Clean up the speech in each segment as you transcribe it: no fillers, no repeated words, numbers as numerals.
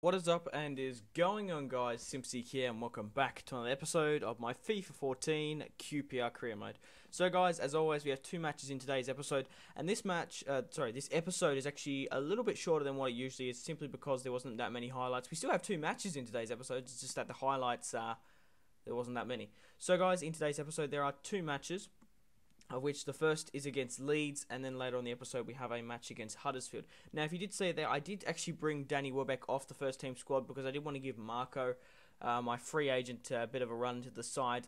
What is up and is going on, guys? Simpzy here and welcome back to another episode of my FIFA 14 QPR career mode. So guys, as always, we have two matches in today's episode, and this episode is actually a little bit shorter than what it usually is, simply because there wasn't that many highlights. We still have two matches in today's episode, it's just that the highlights, there wasn't that many. So guys, in today's episode there are two matches, of which the first is against Leeds, and then later on the episode we have a match against Huddersfield. Now, if you did see it there, I did actually bring Danny Welbeck off the first team squad because I did want to give Marco, my free agent, a bit of a run to the side.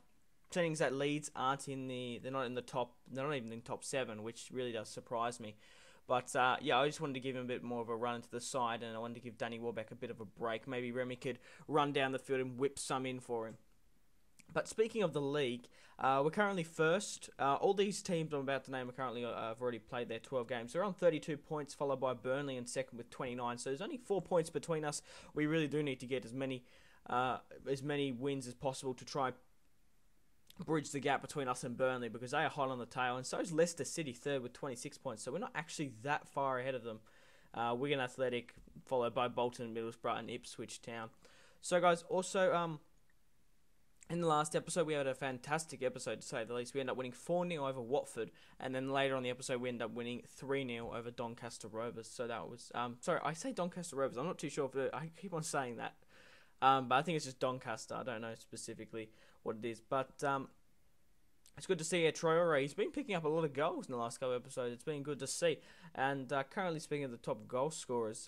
Seeing that Leeds aren't they're not even in top 7, which really does surprise me. But yeah, I just wanted to give him a bit more of a run to the side, and I wanted to give Danny Welbeck a bit of a break. Maybe Rémy could run down the field and whip some in for him. But speaking of the league, we're currently first. All these teams I'm about to name are currently have already played their 12 games. They're on 32 points, followed by Burnley in second with 29. So there's only 4 points between us. We really do need to get as many wins as possible to try bridge the gap between us and Burnley, because they are hot on the tail. And so is Leicester City, third with 26 points. So we're not actually that far ahead of them. Wigan Athletic, followed by Bolton, Middlesbrough, and Ipswich Town. So guys, also in the last episode, we had a fantastic episode, to say the least. We ended up winning 4-0 over Watford, and then later on the episode, we ended up winning 3-0 over Doncaster Rovers. So that was... sorry, I say Doncaster Rovers. I'm not too sure if I keep on saying that. But I think it's just Doncaster. I don't know specifically what it is. But it's good to see Traore. He's been picking up a lot of goals in the last couple of episodes. It's been good to see. And currently, speaking of the top goal scorers,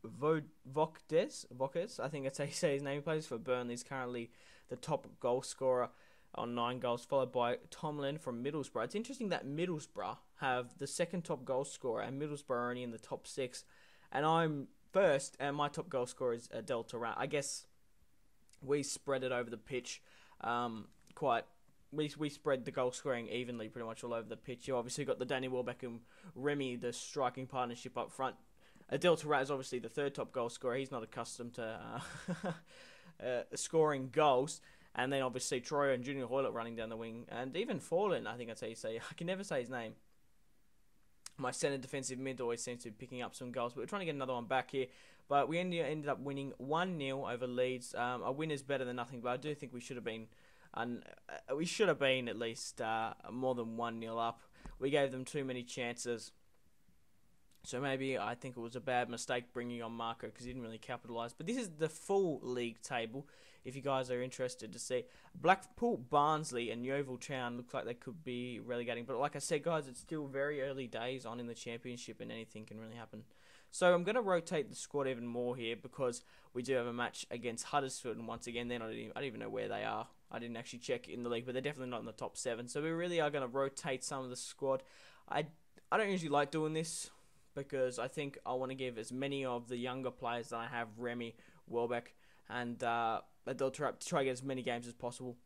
Vokes, I think that's how you say his name. He plays for Burnley. He's currently the top goal scorer on 9 goals, followed by Tomlin from Middlesbrough. It's interesting that Middlesbrough have the second top goal scorer, and Middlesbrough are only in the top 6. And I'm first, and my top goal scorer is Adel. I guess we spread it over the pitch we spread the goal scoring evenly pretty much all over the pitch. You obviously got the Danny Welbeck and Rémy, the striking partnership up front. Adel is obviously the third top goal scorer. He's not accustomed to scoring goals. And then obviously Troy and Junior Hoilett running down the wing. And even Fallen, I think that's how you say. I can never say his name. My centre defensive mid always seems to be picking up some goals. But we're trying to get another one back here. But we ended up winning 1-0 over Leeds. A win is better than nothing. But I do think we should have been... we should have been at least more than 1-0 up. We gave them too many chances. So maybe I think it was a bad mistake bringing on Marco, because he didn't really capitalise. But this is the full league table, if you guys are interested to see. Blackpool, Barnsley and Yeovil Town look like they could be relegating. But like I said, guys, it's still very early days on in the championship, and anything can really happen. So I'm going to rotate the squad even more here, because we do have a match against Huddersfield. And once again, I don't even know where they are. I didn't actually check in the league, but they're definitely not in the top 7. So we really are going to rotate some of the squad. I don't usually like doing this, because I think I want to give as many of the younger players that I have, Rémy, Welbeck, and Adel, to try to get as many games as possible.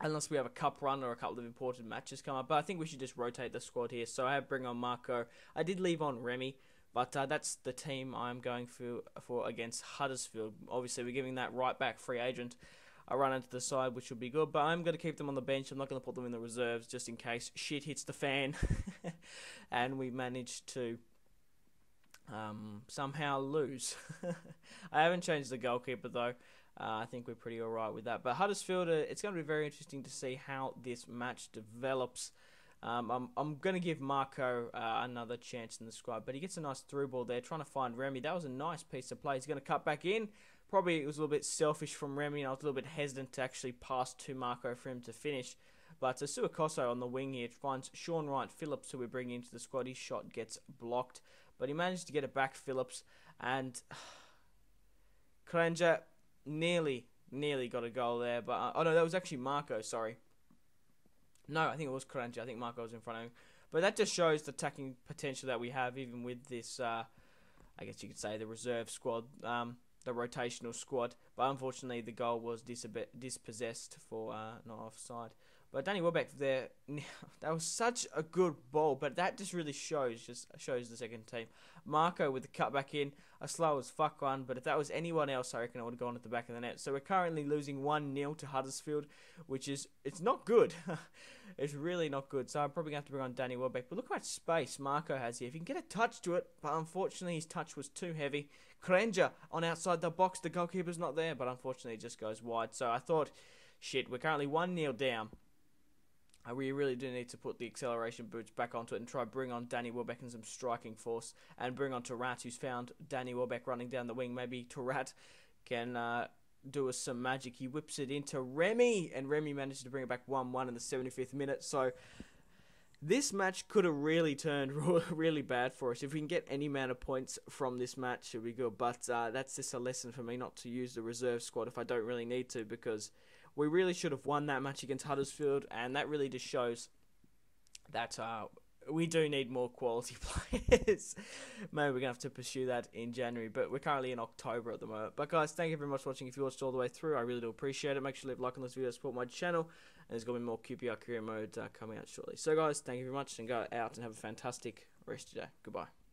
Unless we have a cup run or a couple of important matches come up. But I think we should just rotate the squad here. So I have bring on Marco. I did leave on Rémy, but that's the team I'm going for against Huddersfield. Obviously, we're giving that right back free agent a run into the side, which will be good. But I'm going to keep them on the bench. I'm not going to put them in the reserves, just in case shit hits the fan and we manage to somehow lose. I haven't changed the goalkeeper, though. I think we're pretty alright with that. But Huddersfield, it's going to be very interesting to see how this match develops. I'm going to give Marco another chance in the squad, but he gets a nice through ball there, trying to find Rémy. That was a nice piece of play. He's going to cut back in. Probably it was a little bit selfish from Rémy, and I was a little bit hesitant to actually pass to Marco for him to finish. But Suakoso on the wing here finds Sean Wright Phillips, who we bring into the squad. His shot gets blocked, but he managed to get it back, Phillips, and Kranger nearly got a goal there. But oh no, that was actually Marco. Sorry, no, I think it was Kranger. I think Marco was in front of him. But that just shows the attacking potential that we have, even with this. I guess you could say the reserve squad. The rotational squad, but unfortunately the goal was dispossessed for not offside. But Danny Welbeck there, that was such a good ball, but that just really shows the second team. Marco with the cut back in, a slow as fuck one, but if that was anyone else, I reckon it would have gone at the back of the net. So we're currently losing 1-0 to Huddersfield, which is, it's not good. It's really not good. So I'm probably going to have to bring on Danny Welbeck. But look how much space Marco has here. If he can get a touch to it, but unfortunately his touch was too heavy. Krenja on outside the box, the goalkeeper's not there, but unfortunately it just goes wide. So I thought, shit, we're currently 1-0 down. We really do need to put the acceleration boots back onto it and try bring on Danny Welbeck and some striking force, and bring on Taarabt, who's found Danny Welbeck running down the wing. Maybe Taarabt can do us some magic. He whips it into Rémy, and Rémy manages to bring it back 1-1 in the 75th minute. So this match could have really turned really bad for us. If we can get any amount of points from this match, it'll be good. But that's just a lesson for me not to use the reserve squad if I don't really need to, because we really should have won that match against Huddersfield, and that really just shows that we do need more quality players. Maybe we're going to have to pursue that in January, but we're currently in October at the moment. But guys, thank you very much for watching. If you watched all the way through, I really do appreciate it. Make sure to leave a like on this video to support my channel, and there's going to be more QPR career mode coming out shortly. So guys, thank you very much, and go out and have a fantastic rest of your day. Goodbye.